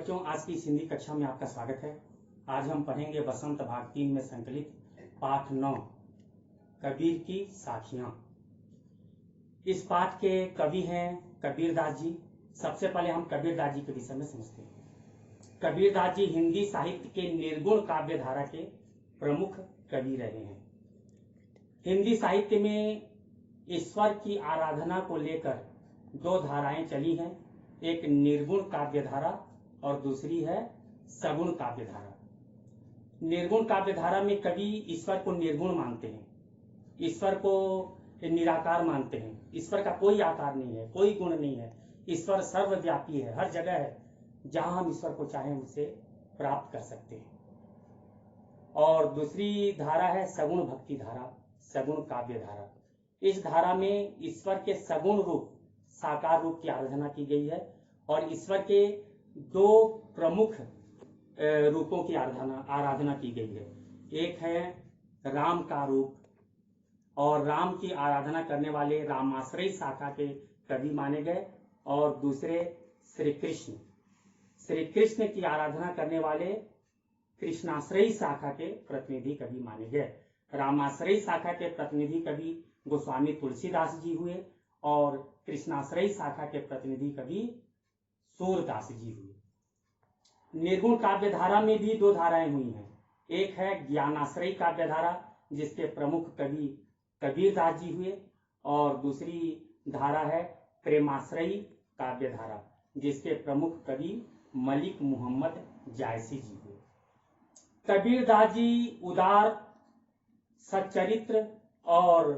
बच्चों, आज की इस हिंदी कक्षा में आपका स्वागत है। आज हम पढ़ेंगे बसंत भाग 3 में संकलित पाठ 9 कबीर की साखियां। इस पाठ के कवि हैं कबीरदास जी। सबसे पहले हम कबीरदास जी के विषय में समझते हैं। कबीरदास जी हिंदी साहित्य के निर्गुण काव्य धारा के प्रमुख कवि रहे हैं। हिंदी साहित्य में ईश्वर की आराधना को लेकर दो धाराएं चली हैं, एक निर्गुण काव्य धारा और दूसरी है सगुण काव्य धारा। निर्गुण काव्य धारा में कवि ईश्वर को निर्गुण मानते हैं, ईश्वर को निराकार मानते हैं। ईश्वर का कोई आकार नहीं है, कोई गुण नहीं है। ईश्वर सर्वव्यापी है, हर जगह है। जहां हम ईश्वर को चाहें उसे प्राप्त कर सकते हैं। और दूसरी धारा है सगुण भक्ति धारा, सगुण काव्य धारा। इस धारा में ईश्वर के सगुण रूप, साकार रूप की आराधना की गई है और ईश्वर के दो प्रमुख रूपों की आराधना की गई है। एक है राम का रूप, और राम की आराधना करने वाले रामाश्रयी शाखा के कवि माने गए, और दूसरे श्री कृष्ण, श्री कृष्ण की आराधना करने वाले कृष्णाश्रयी शाखा के प्रतिनिधि कवि माने गए। रामाश्रयी शाखा के प्रतिनिधि कवि गोस्वामी तुलसीदास जी हुए और कृष्णाश्रयी शाखा के प्रतिनिधि कवि सूरदास जी हुए। निर्गुण काव्य धारा में भी दो धाराएं हुई हैं। एक है ज्ञानाश्रयी काव्य धारा, जिसके प्रमुख कवि कबीरदास जी हुए, और दूसरी धारा है प्रेमाश्रयी काव्य धारा, जिसके प्रमुख कवि मलिक मोहम्मद जायसी जी हुए। कबीरदास जी उदार, सच्चरित्र और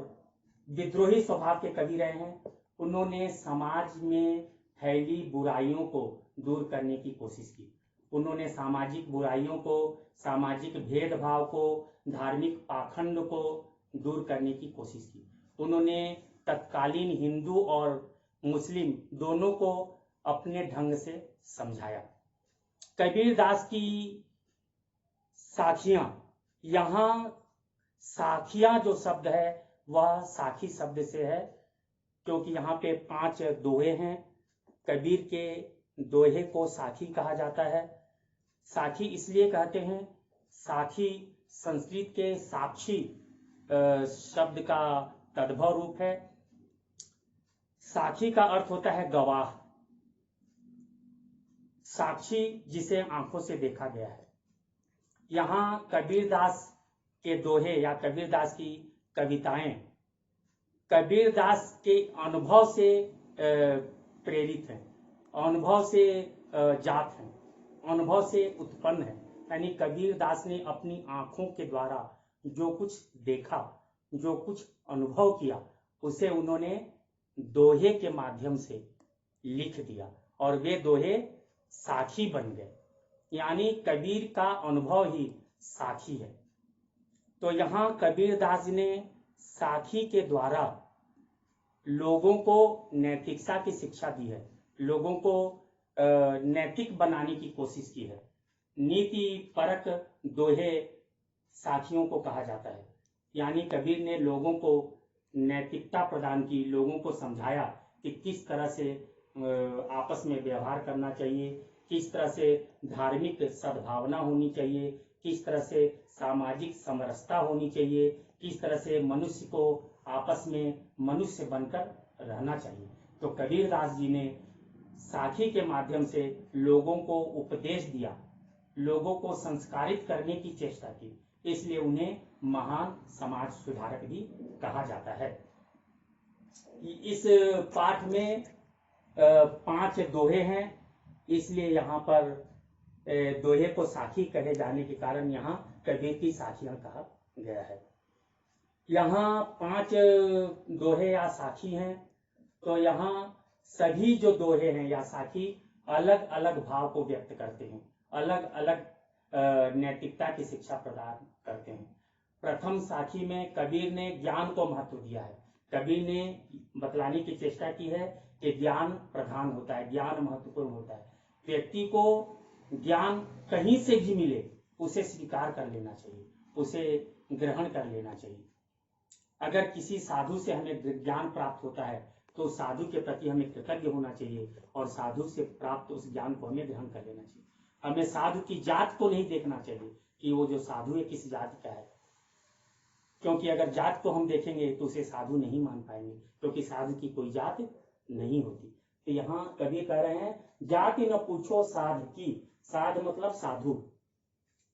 विद्रोही स्वभाव के कवि रहे हैं। उन्होंने समाज में फैली बुराइयों को दूर करने की कोशिश की। उन्होंने सामाजिक बुराइयों को, सामाजिक भेदभाव को, धार्मिक पाखंड को दूर करने की कोशिश की। उन्होंने तत्कालीन हिंदू और मुस्लिम दोनों को अपने ढंग से समझाया। कबीरदास की साखियां, यहाँ साखियां जो शब्द है वह साखी शब्द से है, क्योंकि यहाँ पे 5 दोहे हैं। कबीर के दोहे को साखी कहा जाता है। साखी इसलिए कहते हैं, साखी संस्कृत के साक्षी शब्द का तद्भव रूप है। साखी का अर्थ होता है गवाह, साक्षी जिसे आंखों से देखा गया है। यहाँ कबीरदास के दोहे या कबीरदास की कविताएं कबीरदास के अनुभव से प्रेरित हैं, अनुभव से जात हैं, अनुभव से उत्पन्न है। यानी कबीरदास ने अपनी आंखों के द्वारा जो कुछ देखा, जो कुछ अनुभव किया, उसे उन्होंने दोहे के माध्यम से लिख दिया और वे दोहे साखी बन गए। यानी कबीर का अनुभव ही साखी है। तो यहाँ कबीरदास ने साखी के द्वारा लोगों को नैतिकता की शिक्षा दी है, लोगों को नैतिक बनाने की कोशिश की है। नीति परक दोहे साखियों को कहा जाता है। यानी कबीर ने लोगों को नैतिकता प्रदान की, लोगों को समझाया कि किस तरह से आपस में व्यवहार करना चाहिए, किस तरह से धार्मिक सद्भावना होनी चाहिए, किस तरह से सामाजिक समरसता होनी चाहिए, किस तरह से मनुष्य को आपस में मनुष्य बनकर रहना चाहिए। तो कबीरदास जी ने साखी के माध्यम से लोगों को उपदेश दिया, लोगों को संस्कारित करने की चेष्टा की। इसलिए उन्हें महान समाज सुधारक भी कहा जाता है। इस पाठ में 5 दोहे हैं, इसलिए यहाँ पर दोहे को साखी कहे जाने के कारण यहाँ कबीर की साखियां कहा गया है। यहाँ 5 दोहे या साखी हैं। तो यहाँ सभी जो दोहे हैं या साखी अलग अलग भाव को व्यक्त करते हैं, अलग अलग नैतिकता की शिक्षा प्रदान करते हैं। प्रथम साखी में कबीर ने ज्ञान को महत्व दिया है। कबीर ने बतलाने की चेष्टा की है कि ज्ञान प्रधान होता है, ज्ञान महत्वपूर्ण होता है। व्यक्ति को ज्ञान कहीं से भी मिले उसे स्वीकार कर लेना चाहिए, उसे ग्रहण कर लेना चाहिए। अगर किसी साधु से हमें ज्ञान प्राप्त होता है तो साधु के प्रति हमें कृतज्ञ होना चाहिए और साधु से प्राप्त उस ज्ञान को हमें ग्रहण कर लेना चाहिए। हमें साधु की जात को नहीं देखना चाहिए कि वो जो साधु है किस जाति का है, क्योंकि अगर जात को हम देखेंगे तो उसे साधु नहीं मान पाएंगे, क्योंकि साधु की कोई जात नहीं होती। तो यहाँ कबीर कह रहे हैं जाति न पूछो साध की, साध मतलब साधु,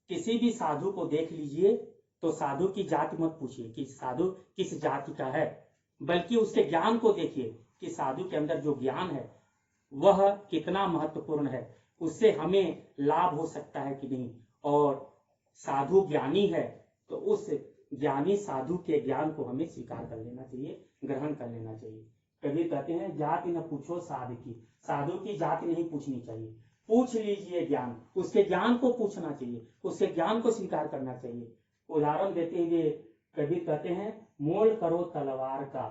किसी भी साधु को देख लीजिए तो साधु की जाति मत पूछिए कि साधु किस जाति का है, बल्कि उसके ज्ञान को देखिए कि साधु के अंदर जो ज्ञान है वह कितना महत्वपूर्ण है, उससे हमें लाभ हो सकता है कि नहीं। और साधु ज्ञानी है तो उस ज्ञानी साधु के ज्ञान को हमें स्वीकार कर लेना चाहिए, ग्रहण कर लेना चाहिए। कबीर कहते हैं जाति न पूछो साधु की, साधु की जाति नहीं पूछनी चाहिए, पूछ लीजिए ज्ञान, उसके ज्ञान को पूछना चाहिए, उसके ज्ञान को स्वीकार करना चाहिए। उदाहरण देते हुए कबीर कहते हैं मोल करो तलवार का,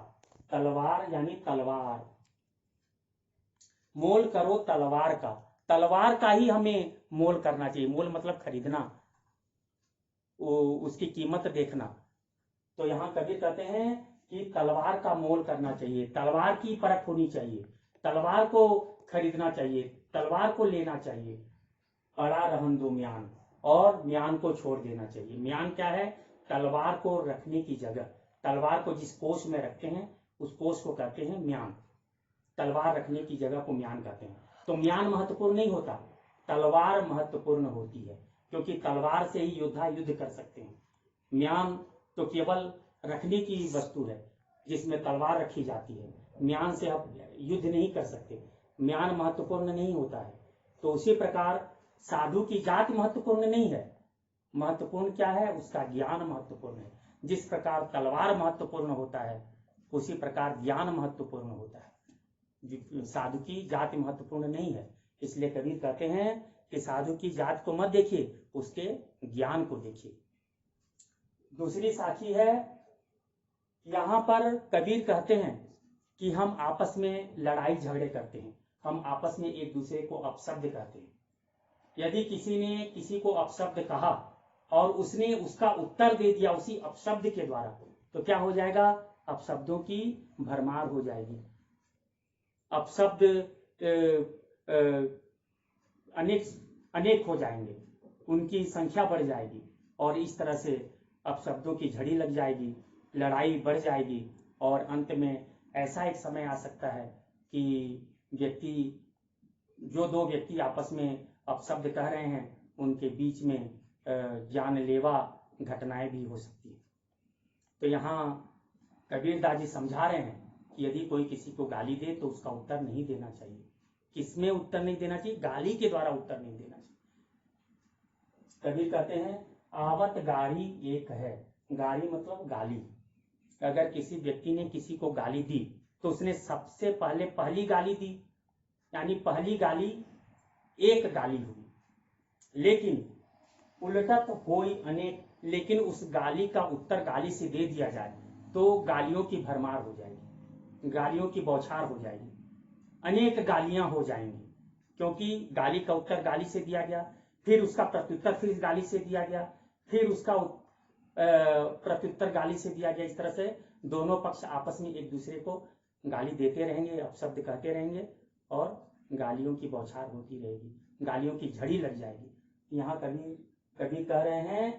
तलवार यानी तलवार, मोल करो तलवार का, तलवार का ही हमें मोल करना चाहिए। मोल मतलब खरीदना, उसकी कीमत देखना। तो यहाँ कबीर कहते हैं कि तलवार का मोल करना चाहिए, तलवार की परख होनी चाहिए, तलवार को खरीदना चाहिए, तलवार को लेना चाहिए। अड़ा रहन दो म्यान, और म्यान को छोड़ देना चाहिए। म्यान क्या है? तलवार को रखने की जगह, तलवार को जिस कोष में रखते हैं उस कोष को कहते हैं म्यान, तलवार रखने की जगह को म्यान कहते हैं। तो म्यान महत्वपूर्ण नहीं होता, तलवार महत्वपूर्ण होती है, क्योंकि तलवार से ही योद्धा युद्ध कर सकते हैं। म्यान तो केवल रखने की वस्तु है जिसमें तलवार रखी जाती है, म्यान से आप युद्ध नहीं कर सकते, म्यान महत्वपूर्ण नहीं होता है। तो उसी प्रकार साधु की जाति महत्वपूर्ण नहीं है, महत्वपूर्ण क्या है? उसका ज्ञान महत्वपूर्ण है। जिस प्रकार तलवार महत्वपूर्ण होता है उसी प्रकार ज्ञान महत्वपूर्ण होता है। साधु की जाति महत्वपूर्ण नहीं है, इसलिए कबीर कहते हैं कि साधु की जात को मत देखिए, उसके ज्ञान को देखिए। दूसरी साखी है, यहाँ पर कबीर कहते हैं कि हम आपस में लड़ाई झगड़े करते हैं, हम आपस में एक दूसरे को अपशब्द कहते हैं। यदि किसी ने किसी को अपशब्द कहा और उसने उसका उत्तर दे दिया उसी अपशब्द के द्वारा, तो क्या हो जाएगा? अपशब्दों की भरमार हो जाएगी, अपशब्द अनेक हो जाएंगे, उनकी संख्या बढ़ जाएगी और इस तरह से अपशब्दों की झड़ी लग जाएगी, लड़ाई बढ़ जाएगी और अंत में ऐसा एक समय आ सकता है कि दो व्यक्ति आपस में अपशब्द कह रहे हैं, उनके बीच में जानलेवा घटनाएं भी हो सकती है। तो यहाँ कबीरदास जी समझा रहे हैं कि यदि कोई किसी को गाली दे तो उसका उत्तर नहीं देना चाहिए। किसमें उत्तर नहीं देना चाहिए? गाली के द्वारा उत्तर नहीं देना चाहिए। कबीर कहते हैं आवत गारी एक है, गारी मतलब गाली। अगर किसी व्यक्ति ने किसी को गाली दी तो उसने सबसे पहले पहली गाली दी, यानी पहली गाली एक गाली हुई, लेकिन उल्टा तो कोई अनेक, लेकिन उस गाली का उत्तर गाली से दे दिया जाए तो गालियों की भरमार हो जाएगी, गालियों की बौछार हो जाएगी, अनेक गालियां हो जाएंगी, क्योंकि गाली का उत्तर गाली से दिया गया, फिर उसका प्रत्युत्तर फिर गाली से दिया गया, फिर उसका प्रत्युत्तर गाली से दिया गया। इस तरह से दोनों पक्ष आपस में एक दूसरे को गाली देते रहेंगे, अपशब्द कहते रहेंगे और गालियों की बौछार होती रहेगी, गालियों की झड़ी लग जाएगी। यहाँ कबीर कह रहे हैं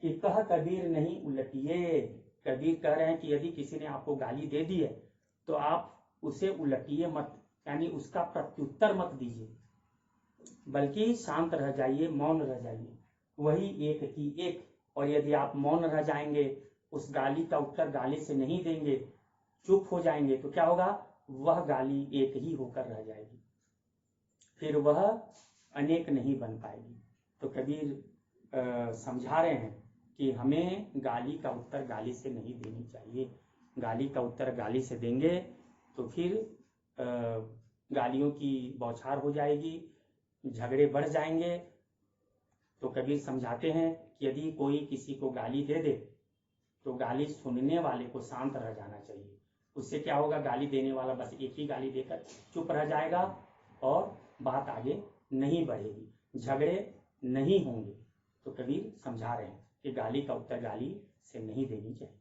कि कह कबीर नहीं उलटिए। कबीर कह रहे हैं कि यदि किसी ने आपको गाली दे दी है तो आप उसे उलटिए मत, यानी उसका प्रत्युत्तर मत दीजिए, बल्कि शांत रह जाइए, मौन रह जाइए, वही एक की एक। और यदि आप मौन रह जाएंगे, उस गाली का उत्तर गाली से नहीं देंगे, चुप हो जाएंगे, तो क्या होगा? वह गाली एक ही होकर रह जाएगी, फिर वह अनेक नहीं बन पाएगी। तो कबीर समझा रहे हैं कि हमें गाली का उत्तर गाली से नहीं देनी चाहिए। गाली का उत्तर गाली से देंगे तो फिर गालियों की बौछार हो जाएगी, झगड़े बढ़ जाएंगे। तो कबीर समझाते हैं कि यदि कोई किसी को गाली दे दे तो गाली सुनने वाले को शांत रह जाना चाहिए। उससे क्या होगा? गाली देने वाला बस एक ही गाली देकर चुप रह जाएगा और बात आगे नहीं बढ़ेगी, झगड़े नहीं होंगे। तो कबीर समझा रहे हैं कि गाली का उत्तर गाली से नहीं देनी चाहिए।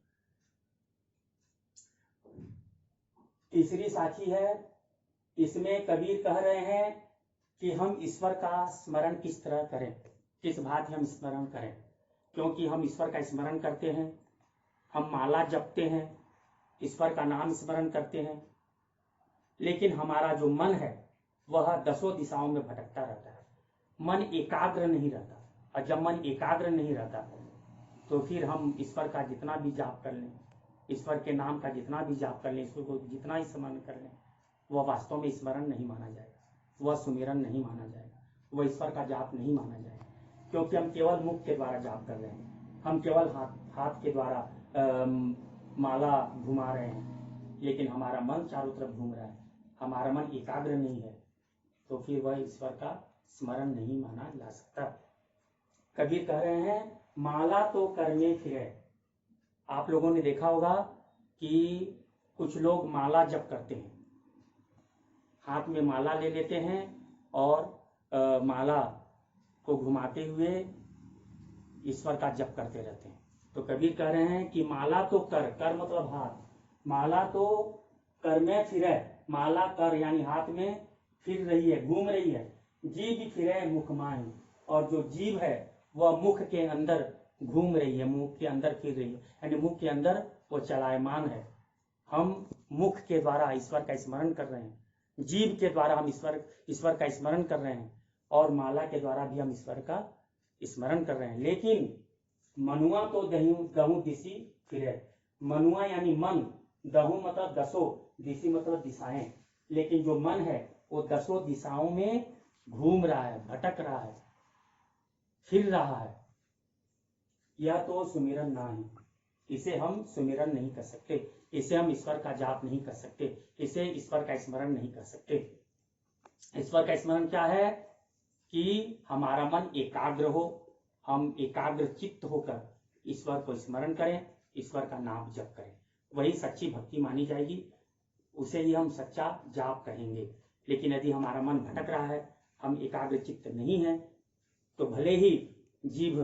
तीसरी साखी है, इसमें कबीर कह रहे हैं कि हम ईश्वर का स्मरण किस तरह करें, किस भांति हम स्मरण करें। क्योंकि हम ईश्वर का स्मरण करते हैं, हम माला जपते हैं, ईश्वर का नाम स्मरण करते हैं, लेकिन हमारा जो मन है वह दसों दिशाओं में भटकता रहता है, मन एकाग्र नहीं रहता। और जब मन एकाग्र नहीं रहता तो फिर हम ईश्वर का जितना भी जाप कर लें, ईश्वर के नाम का जितना भी जाप कर लें, ईश्वर को जितना ही स्मरण कर लें, वह वास्तव में स्मरण नहीं माना जाएगा, वह सुमिरन नहीं माना जाएगा, वह ईश्वर का जाप नहीं माना जाएगा। क्योंकि हम केवल मुख के द्वारा जाप कर रहे हैं, हम केवल हाथ के द्वारा माला घुमा रहे हैं, लेकिन हमारा मन चारों तरफ घूम रहा है, हमारा मन एकाग्र नहीं है, तो फिर वह ईश्वर का स्मरण नहीं माना जा सकता। कबीर कह रहे हैं माला तो करने फिरे। आप लोगों ने देखा होगा कि कुछ लोग माला जप करते हैं, हाथ में माला ले लेते हैं और माला को घुमाते हुए ईश्वर का जप करते रहते हैं। तो कबीर कह रहे हैं कि माला तो कर मतलब हाथ, माला तो कर में फिरे, माला कर यानी हाथ में फिर रही है, घूम रही है, जीभ फिरे मुख माही, और जो जीभ है वह मुख के अंदर घूम रही है, मुख के अंदर फिर रही है, यानी मुख के अंदर वो चलायमान है। हम मुख के द्वारा ईश्वर का स्मरण कर रहे हैं, जीभ के द्वारा हम ईश्वर का स्मरण कर रहे हैं, और माला के द्वारा भी हम ईश्वर का स्मरण कर रहे हैं। लेकिन मनुआ तो दहु दिशी फिरे, मनुआ यानी मन, दहु मतलब दसों, दिशी मतलब दिशाएं, लेकिन जो मन है वो दसों दिशाओं में घूम रहा है, भटक रहा है, फिर रहा है। यह तो सुमिरन ना ही, इसे हम सुमिरन नहीं कर सकते, इसे हम ईश्वर का जाप नहीं कर सकते, इसे ईश्वर का स्मरण नहीं कर सकते। ईश्वर का स्मरण क्या है कि हमारा मन एकाग्र हो, हम एकाग्र चित्त होकर ईश्वर को स्मरण करें, ईश्वर का नाम जप करें, वही सच्ची भक्ति मानी जाएगी, उसे ही हम सच्चा जाप कहेंगे। लेकिन यदि हमारा मन भटक रहा है, हम एकाग्र चित्त नहीं है, तो भले ही जीभ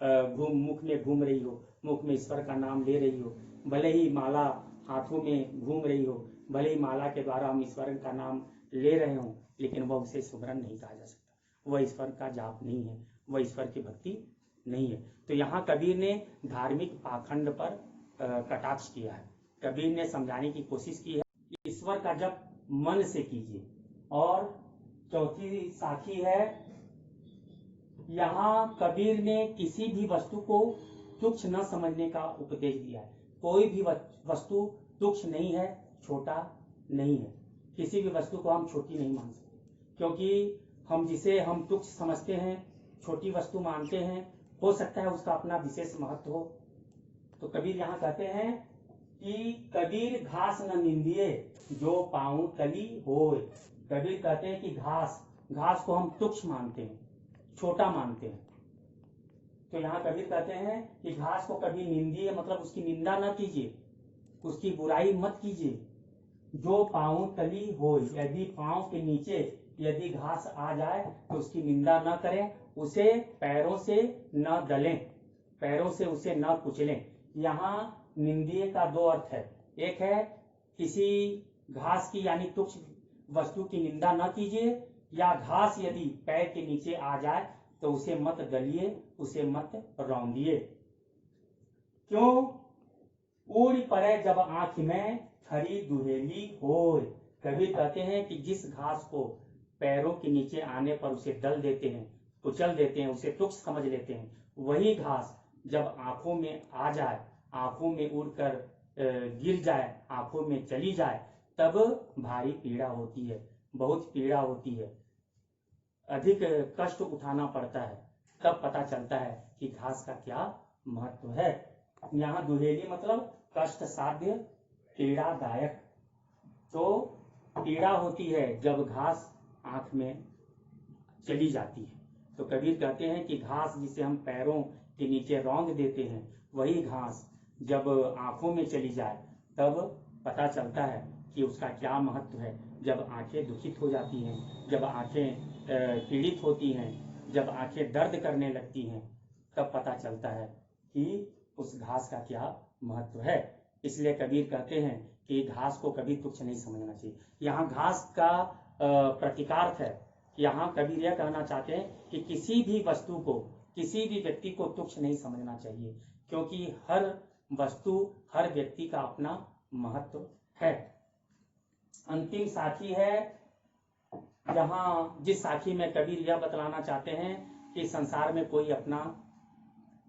मुख में घूम रही हो, मुख में ईश्वर का नाम ले रही हो, भले ही माला हाथों में घूम रही हो, भले ही माला के द्वारा हम ईश्वर का नाम ले रहे हो, लेकिन वह उसे सुमिरन नहीं कहा जा सकता, वह ईश्वर का जाप नहीं है, वह ईश्वर की भक्ति नहीं है। तो यहाँ कबीर ने धार्मिक पाखंड पर कटाक्ष किया है। कबीर ने समझाने की कोशिश की है, ईश्वर का जप मन से कीजिए। और चौथी साखी है, यहाँ कबीर ने किसी भी वस्तु को तुच्छ न समझने का उपदेश दिया है। कोई भी वस्तु तुच्छ नहीं है, छोटा नहीं है, किसी भी वस्तु को हम छोटी नहीं मान सकते, क्योंकि हम जिसे हम तुच्छ समझते हैं, छोटी वस्तु मानते हैं, हो सकता है उसका अपना विशेष महत्व हो। तो कबीर यहाँ कहते हैं कि कबीर घास न निंदिए जो पाऊं तली होए। कबीर कहते हैं कि घास को हम तुच्छ मानते हैं, छोटा मानते हैं। तो यहाँ कबीर कहते हैं कि घास को कभी निंदिए मतलब उसकी निंदा न कीजिए, उसकी बुराई मत कीजिए। जो पांव तली हो, यदि पांव के नीचे यदि घास आ जाए तो उसकी निंदा न करें, उसे पैरों से न दलें, पैरों से उसे न कुचलें। यहाँ निंदिए का दो अर्थ है, एक है किसी घास की यानी तुच्छ वस्तु की निंदा न कीजिए, या घास यदि पैर के नीचे आ जाए तो उसे मत दलिए, उसे मत रौंदिए। क्यों? उड़ पड़े जब आंख में खरी दुहेली होए। कबीर कहते हैं कि जिस घास को पैरों के नीचे आने पर उसे दल देते हैं, कुचल देते हैं, उसे तुच्छ समझ लेते हैं, वही घास जब आंखों में आ जाए, आंखों में उड़कर गिर जाए, आंखों में चली जाए, तब भारी पीड़ा होती है, बहुत पीड़ा होती है, अधिक कष्ट उठाना पड़ता है। तब पता चलता है कि घास का क्या महत्व है। यहाँ दुहेली मतलब कष्ट साध्य, पीड़ादायक। तो पीड़ा होती है जब घास आंख में चली जाती है। तो कबीर कहते हैं कि घास जिसे हम पैरों के नीचे रौंद देते हैं, वही घास जब आंखों में चली जाए तब पता चलता है कि उसका क्या महत्व है। जब आंखें दुखित हो जाती हैं, जब आंखें पीड़ित होती हैं, जब आंखें दर्द करने लगती हैं, तब पता चलता है कि उस घास का क्या महत्व है। इसलिए कबीर कहते हैं कि घास को कभी तुच्छ नहीं समझना चाहिए। यहाँ घास का प्रतिकार्थ है यहाँ कबीर यह कहना चाहते हैं कि किसी भी वस्तु को, किसी भी व्यक्ति को तुच्छ नहीं समझना चाहिए, क्योंकि हर वस्तु, हर व्यक्ति का अपना महत्व है। अंतिम साखी है, यहाँ जिस साखी में कबीर यह बतलाना चाहते हैं कि संसार में कोई अपना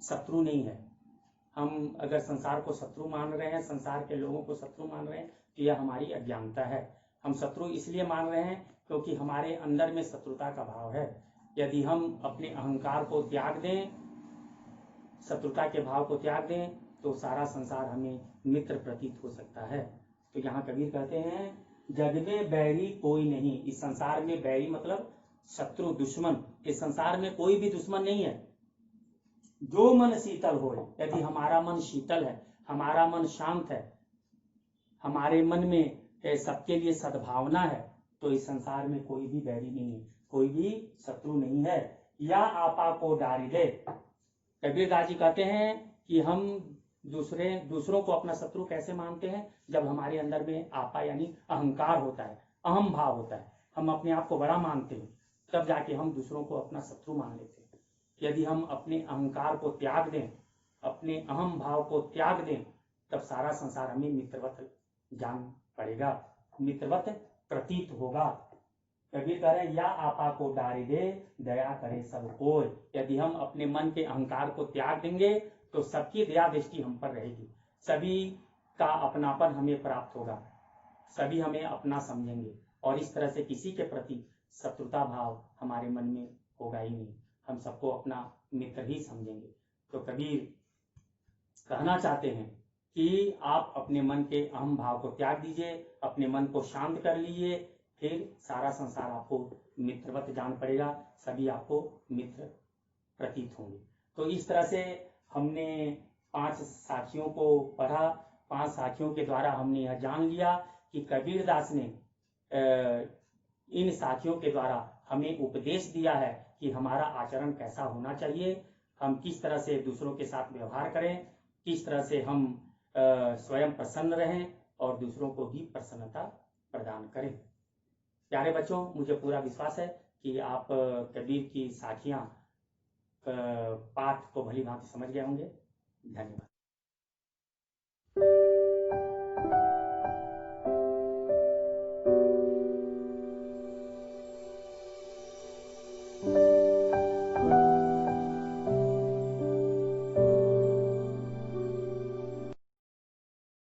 शत्रु नहीं है। हम अगर संसार को शत्रु मान रहे हैं, संसार के लोगों को शत्रु मान रहे हैं, तो यह हमारी अज्ञानता है। हम शत्रु इसलिए मान रहे हैं क्योंकि हमारे अंदर में शत्रुता का भाव है। यदि हम अपने अहंकार को त्याग दें, शत्रुता के भाव को त्याग दें, तो सारा संसार हमें मित्र प्रतीत हो सकता है। तो यहाँ कबीर कहते हैं, जग में बैरी कोई नहीं। इस संसार में बैरी मतलब शत्रु, दुश्मन। इस संसार में कोई भी दुश्मन नहीं है। जो मन शीतल हो, यदि हमारा मन शीतल है, हमारा मन शांत है, हमारे मन में सबके लिए सद्भावना है, तो इस संसार में कोई भी बैरी नहीं है, कोई भी शत्रु नहीं है। या आपा को डारी दे। कबीरदास जी कहते हैं कि हम दूसरों को अपना शत्रु कैसे मानते हैं? जब हमारे अंदर में आपा यानी अहंकार होता है, अहम भाव होता है, हम अपने आप को बड़ा मानते हैं, तब जाके हम दूसरों को अपना शत्रु मान लेते हैं। यदि हम अपने अहंकार को त्याग दें, अपने अहम भाव को त्याग दें, तब सारा संसार हमें मित्रवत जान पड़ेगा, मित्रवत प्रतीत होगा। कबीर कह रहे हैं, या आपा को डारी दे, दया करे सब कोई। यदि हम अपने मन के अहंकार को त्याग देंगे तो सबकी दया दृष्टि हम पर रहेगी, सभी का अपनापन हमें प्राप्त होगा, सभी हमें अपना समझेंगे, और इस तरह से किसी के प्रति शत्रुता भाव हमारे मन में होगा ही नहीं, हम सबको अपना मित्र ही समझेंगे। तो कबीर कहना चाहते हैं कि आप अपने मन के अहम भाव को त्याग दीजिए, अपने मन को शांत कर लीजिए, फिर सारा संसार आपको मित्रवत जान पड़ेगा, सभी आपको मित्र प्रतीत होंगे। तो इस तरह से हमने 5 साखियों को पढ़ा। 5 साखियों के द्वारा हमने यह जान लिया कि कबीरदास ने इन साखियों के द्वारा हमें उपदेश दिया है कि हमारा आचरण कैसा होना चाहिए, हम किस तरह से दूसरों के साथ व्यवहार करें, किस तरह से हम स्वयं प्रसन्न रहें और दूसरों को भी प्रसन्नता प्रदान करें। प्यारे बच्चों, मुझे पूरा विश्वास है कि आप कबीर की साखियां पाठ को भली भांति समझ गए होंगे। धन्यवाद।